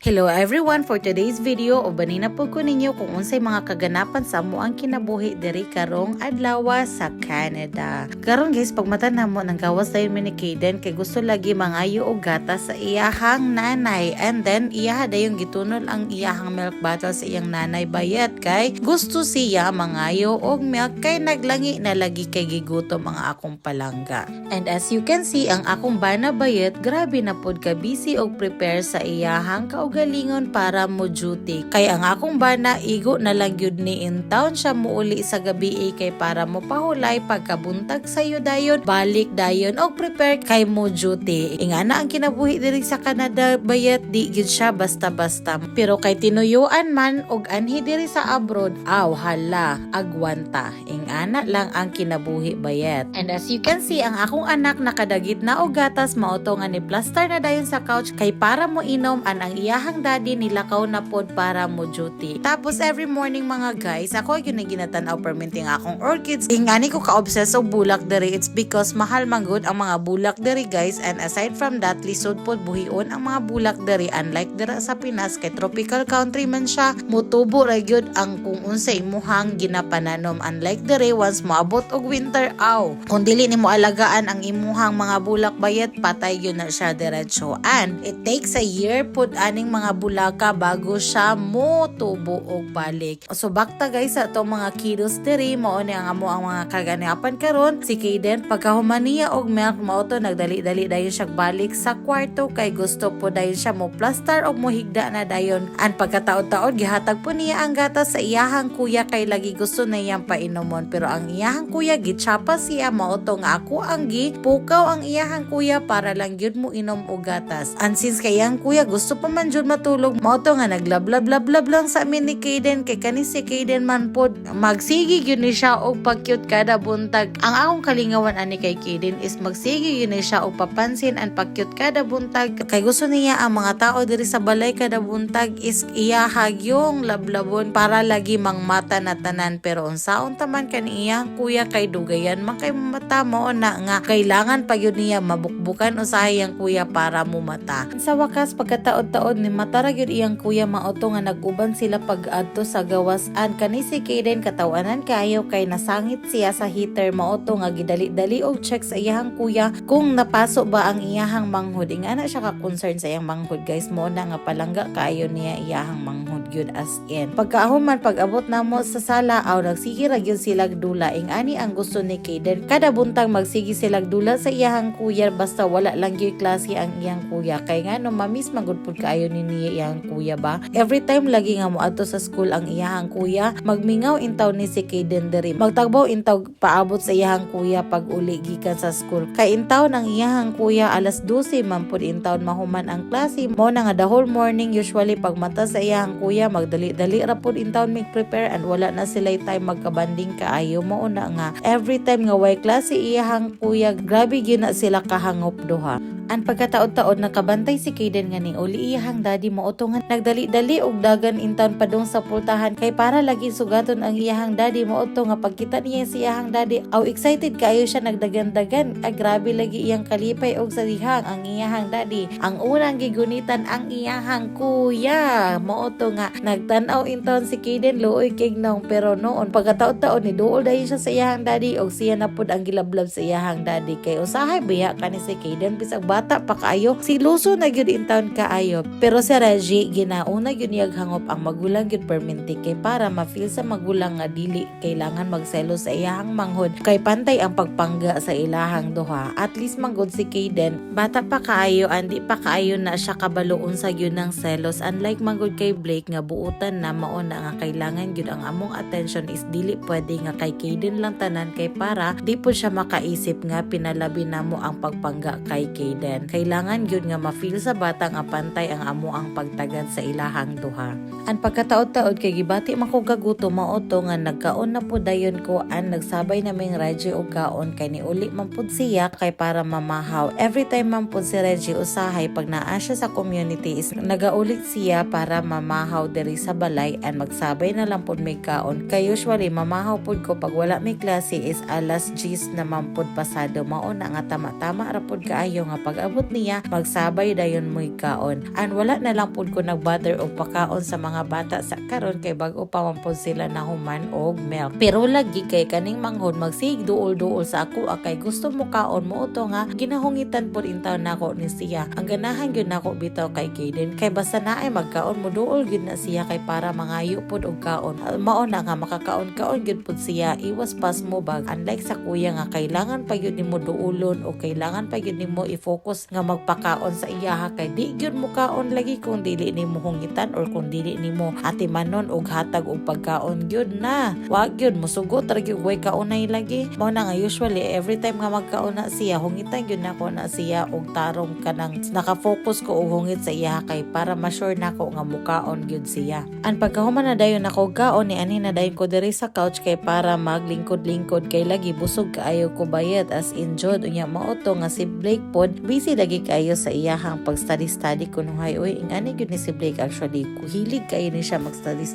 Hello everyone, for today's video ubanin na po ko ninyo kung unsay mga kaganapan sa amuang kinabuhi diri karong adlaw sa Canada. Karon guys, pagmata namo nang gawas dayon mi ni Kaden kay gusto lagi mangayo og gatas sa iyahang nanay, and then iyaha dayon gitunol ang iyahang milk bottle sa iyang nanay bayat kay gusto siya mangayo og milk kay naglangi na lagi kay gigutom ang akong palangga. And as you can see, ang akong bana bayat grabe na pod ka busy og prepare sa iyahang kaugalingon para mo duty. Kay ang akong bana igo na lang gyud ni in town siya muuli sa gabi kay para mo pahulay pagkabuntag sayo dayon balik dayon og prepare kay mo duty. Ingana ang kinabuhi diri sa Canada bayat di gyud siya basta-basta. Pero kay tinuyuan man og anhi diri sa abroad, aw hala agwanta. Ingana lang ang kinabuhi bayat. And as you can see, ang akong anak nakadagit na og gatas mao to nga ni plaster na dayon sa couch kay para mo inom ang iyahang daddy nilakaw na pod para mo duty. Tapos every morning mga guys, ako yun na ginatanaw perminting akong orchids. Ingani ko ka-obsess og bulak diri, it's because mahal man gud ang mga bulak diri guys, and aside from that lisod pod buhion ang mga bulak diri, unlike dira sa Pinas kay tropical country man siya, mutubo ra gyud ang kung unsay imuhang ginapananom, unlike diri once moabot og winter aw kung dili nimo alagaan ang imuhang mga bulak bayat patay gyud na siya diretso, and it takes a year pod aning mga bulaka bago siya mo tubo og balik. So bakta guys sa atong mga kiddos diri mao ni ang amo ang mga kaganapan karon. Si Kaden pagkahuman niya og milk mao to nagdali-dali dayon siya balik sa kwarto kay gusto po dayon siya mo plaster og mo higda na dayon, and pagkataod-taod gihatag po niya ang gatas sa iyahang kuya kay lagi gusto na iyang painomon, pero ang iyahang kuya gitsapa siya mao to nga ako ang pukaw ang iyahang kuya para lang gyud mo inom og gatas. And since kay iyang kuya gusto pa man jud matulog, mao to nga naglablab-lablab lang sa amin ni Kaden kay kani si Kaden man pod magsigi gyud ni siya og pag-cute kada buntag. Ang akong kalingawan ani kay Kaden is magsigi gyud ni siya og papansin and pag-cute kada buntag kay gusto niya ang mga tao diri sa balay kada buntag is iyahag yung lablabon para lagi mangmata na tanan, pero unsaon taman kani iyang kuya kay dugayan man kay mata mo na nga kailangan pa yun niya mabukbukan usahay ang kuya para mo mata. Sa wakas pagkataod-taod ni matara gyud iyang kuya mauto nga nag-uban sila pag-adto sa gawas, and kani si Kaden katawanan kayo kay nasangit siya sa heater mauto nga gidali-dali og check sa iyang kuya kung napaso ba ang iyahang manghud. Ingana siya ka concern sa iyang manghud guys, mo na nga palangga kayo niya iyahang manghud gyud as in. Pagkaahuman pag-abot namo sa sala aw nagsige ra gyud sila dula. Ingani ang gusto ni Kaden kada buntag magsige sila dula sa iyahang kuya basta wala lang gyud klase ang iyang kuya kay ngano mamis magud pud kaayo ni niya iyang kuya ba. Every time lagi nga moadto sa school ang iyahang kuya, magmingaw intaw ni si Kaden diri, magtagbaw intaw paabot sa iyahang kuya pag uli gikan sa school kay intaw ng iyahang kuya alas 12 man pud intaw mahuman ang klase mo na nga the whole morning. Usually pag mata sa iyahang kuya magdali-dali ra pud intaw mag-prepare and wala na sila time magkabanding kaayo. Mo na nga every time nga way klase iyahang kuya grabe gyud na sila kahangop duha. Ang pagkataod-taod nakabantay si Kaden nga ni uli iyahang daddy mo utungan nagdali-dali og dagan intawn padung sa pultahan kay para lagi sugaton ang iyahang daddy mo uto nga pagkita niya si iyahang daddy aw excited kaayo siya nagdagan-dagan. Grabe lagi iyang kalipay og sa dihang ang iyahang daddy. Ang unang gigunitan ang iyahang kuya mo uto nga nagtan-aw intawn si Kaden luoy kignong, pero noon pagkataod-taod ni duol dayon siya sa iyahang daddy og siya na pud ang gilablab sa iyahang daddy kay usahay biya kani si Kaden bisag bata pa kaayo si luso na gyud intawn kaayo. Pero si Reggie ginauna gyud niyag hangop ang magulang gyud perminti kay para ma-feel sa magulang nga dili kailangan magselo sa iyahang manghod kay pantay ang pagpangga sa ilahang duha. At least manggod si Kaden bata pa kaayo, andi pa kaayo na siya kabaloon sa gyud ng selos, unlike manggod kay Blake nga buutan na mao na nga kailangan gyud ang among attention is dili pwede nga kay Kaden lang tanan kay para di po siya makaisip nga pinalabi namo ang pagpangga kay Kaden. Kailangan gyud nga ma-feel sa bata nga pantay ang amo ang pagtagad sa ilahang duha. Ang pagkataod-taod kay gibati man ko gaguto mao to nga nagkaon na pud dayon ko an nagsabay naming Reggie og kaon kay ni uli man pud siya kay para mamahaw. Every time man pud si Reggie usahay pag naa siya sa community is nagaulit siya para mamahaw diri sa balay, and magsabay na lang pud may kaon kay usually mamahaw pud ko pag wala may klase is alas 10 naman pud pasado. Mao na nga tama-tama ra pud kaayo nga pag pag-abot niya magsabay dayon mo'y kaon. And wala na lang pud ko nag-bother og pakaon sa mga bata sa karon kay bag-o pa man pud sila nahuman og milk. Pero lagi kay kaning manghod magsig duol-duol sa ako kay gusto mo kaon mo uto nga ginahungitan pud intaw nako ni siya. Ang ganahan gyud nako bitaw kay Kaden kay basta na ay magkaon mo duol gyud na siya kay para mangayo pud og kaon. Mao na nga makakaon-kaon gyud pud siya iwas pas mo bag. Unlike sa kuya nga kailangan pa gyud nimo duolon o kailangan pa gyud nimo i-focus nga magpakaon sa iyaha kay di gyud mo kaon lagi kung dili nimo hungitan or kung dili nimo atimanon og hatag og pagkaon gyud na. Wa gyud mosugot ra gyud way kaunay lagi. Mao na nga usually every time nga magkaon na siya hungitan gyud nako na siya og tarong kanang naka-focus ko og hungit sa iyaha kay para ma-sure nako nga mukaon gyud siya. An pagkahuman na dayon nako kaon ni ani na dayon ko diri sa couch kay para maglingkod-lingkod kay lagi busog kaayo ko bayad as enjoyed unya mao to nga si Blake pod busy lagi kaayo sa iyahang pag-study kunuhay oy ingani gyud ni si Blake actually hilig kay ni siya mag-study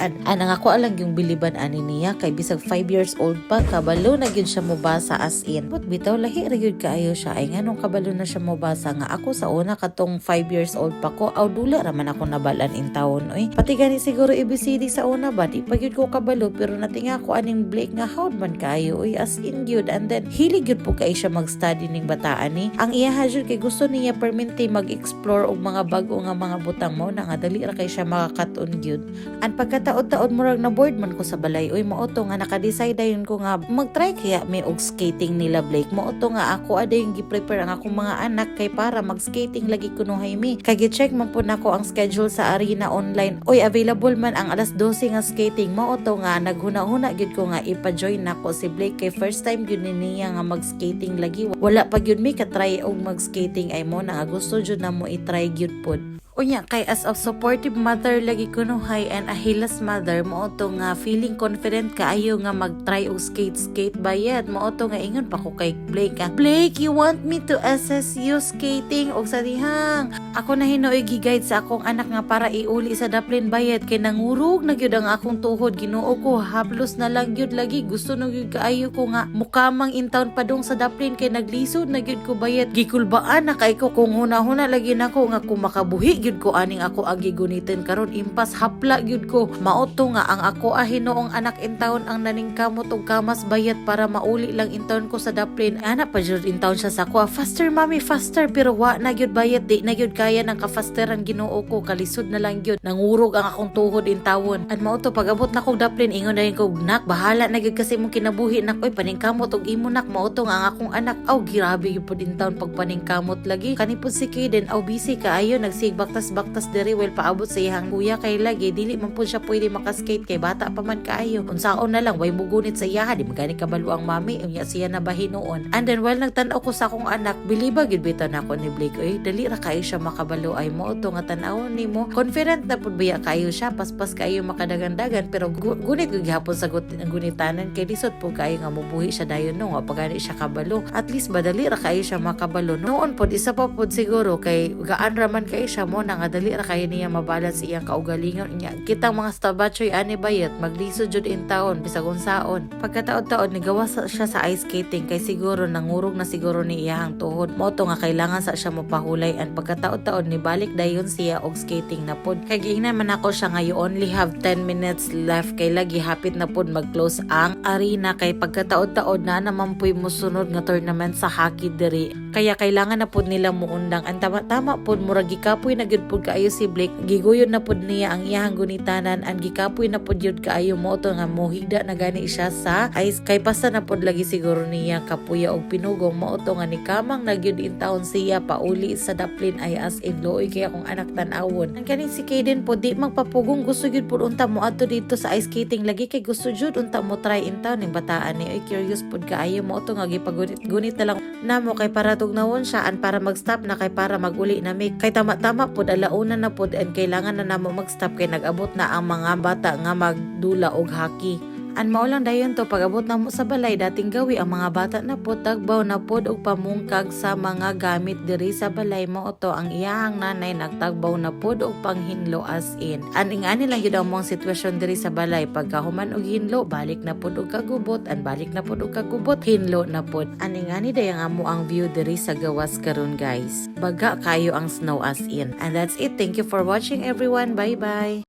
and ang ako alang yung biliban ani niya kay bisag 5 years old pa kabalo na gyud siya mobasa as in but bitaw lahi ra gyud kaayo siya ay nganong kabalo na siya mobasa nga ako sa una katong 5 years old pa ko aw dula ra man ako nabalan in taon oy pati gani siguro ABCD sa una ba di pa gyud ko kabalo pero natinga ko aning Blake nga hawd man kaayo oy as in gyud and then hilig gyud po kay siya mag-study ning bataan ni ang iyaha jud kay gusto niya perminti mag-explore og mga bag-o nga mga butang mo na nga dali ra kay siya makakaton gyud and pagkataod-taod murag na board man ko sa balay oy mao to nga naka-decide dayon ko nga mag-try kaya mi og skating nila Blake mao to nga ako aday yung gi-prepare ang akong mga anak kay para mag-skating lagi kunuhay mi kay gi-check man po nako ang schedule sa arena online oy available man ang alas 12 nga skating mao to nga naghuna-huna gyud ko nga ipa-join nako si Blake kay first time gyud niya nga mag-skating lagi wala pa gyud mi ka-try og mag-skating ay mo na nga gusto jud na mo i-try gyud pod. Unya kay as a supportive mother lagi kunuhay and a hilas mother mo to nga feeling confident kaayo nga mag-try og skate bayad mo to nga ingon pa ko kay Blake Blake you want me to assess you skating og sa dihang ako na hinoy gi-guide sa akong anak nga para iuli sa daplin bayad kay nangurog na gyud ang akong tuhod Ginoo ko haplos na lang gyud lagi gusto na gyud kaayo ko nga mukamang intawon padung sa daplin kay naglisod na gyud ko bayad gikulbaan na kay ko kung huna-huna lagi nako nga kung makabuhi gyud ko aning ako ang gigunitin karon impas hapla gyud ko mauto nga ang ako hinoong anak intawon ang naningkamot og kamas bayad para mauli lang intawon ko sa daplin ana pa jud intawon siya sa ako faster mommy faster pero wa na gyud bayad di na gyud kaya ng kafasteran Ginoo ko kalisod na lang gyud nangurog ang akong tuhod intawon at mauto pag-abot na kog daplin ingon dayon ko nak bahala na gyud kasi mong kinabuhi nak oy paningkamot og imo nak mauto nga ang akong anak aw grabe gyud pud intawon pag paningkamot lagi kanipod si Kaden aw busy kaayo nagsigbak baktas diri well paabot sa iyang kuya kay lagi dili man pud siya pwede makaskate kay bata pa man kaayo unsaon na lang way mugunit sa iyaha di magani kabalo ang mami unya siya na bahinoon and then while nagtan-aw ko sa akong anak biliba gid bitaw nako ni Blake oy dali ra kaayo siya makabalo ay mo to nga tan-awon nimo confident na pud biya kaayo siya paspas kaayo makadagan-dagan pero gunit gud gihapon sa gunitanan kay lisod pud kaayo nga mobuhi siya dayon no nga pagani siya kabalo at least badali ra kaayo siya makabalo noon pud isa pa pud siguro kay gaan ra man kay siya mo na nga dali ra kaya niya mabalance iyang kaugalingon niya kitang mga stabatchoy ani bayat maglisod jud in taon bisag unsaon pagkataod-taon ni gawas siya sa ice skating kay siguro nangurog na siguro ni iyang tuhod mo to nga kailangan sa siya mopahulay and pagkataod-taon ni balik dayon siya og skating na pod kay giingnan man ako siya nga you only have 10 minutes left kay lagi hapit na pod mag-close ang arena kay pagkataod-taon na naman puy mosunod nga tournament sa hockey diri kaya kailangan na pod nila muundang ang tama pod murag gikapoy na gyud pod kaayo si Blake giguyod na pod niya ang iyang gunitanan and gikapoy na pod yun kaayo mo to nga mohigda na gani siya sa ice kay basta na pod lagi siguro niya kapuya og pinugong mo to nga ni kamang nagyud in taon siya pauli sa daplin ay as in looy kaya kung anak tan-awon ang kaning si Kaden po di magpapugong gusto gyud pod unta mo adto dito sa ice skating lagi kay gusto jud unta mo try in taon ning bataan ni ay curious pod kaayo mo to nga gipagunit na lang namo kay para tugnawon siya and para mag-stop na kay para maguli na mi kay tama-tama pod alauna na pod and kailangan na namo mag-stop kay nag-abot na ang mga bata nga magdula og hockey. An mao lang dayon to pag-abot na mo sa balay dating gawi ang mga bata na po tagbaw na pod og pamungkag sa mga gamit diri sa balay mo to ang iyahang nanay nagtagbaw na pod og panghinlo as in. Ingani lang yun ang mong sitwasyon diri sa balay pagkahuman og hinlo balik na pod og kagubot an balik na pod og kagubot hinlo na pod. Ingani dayang amo ang view diri sa gawas karon guys. Baga kayo ang snow as in. And that's it. Thank you for watching everyone. Bye bye.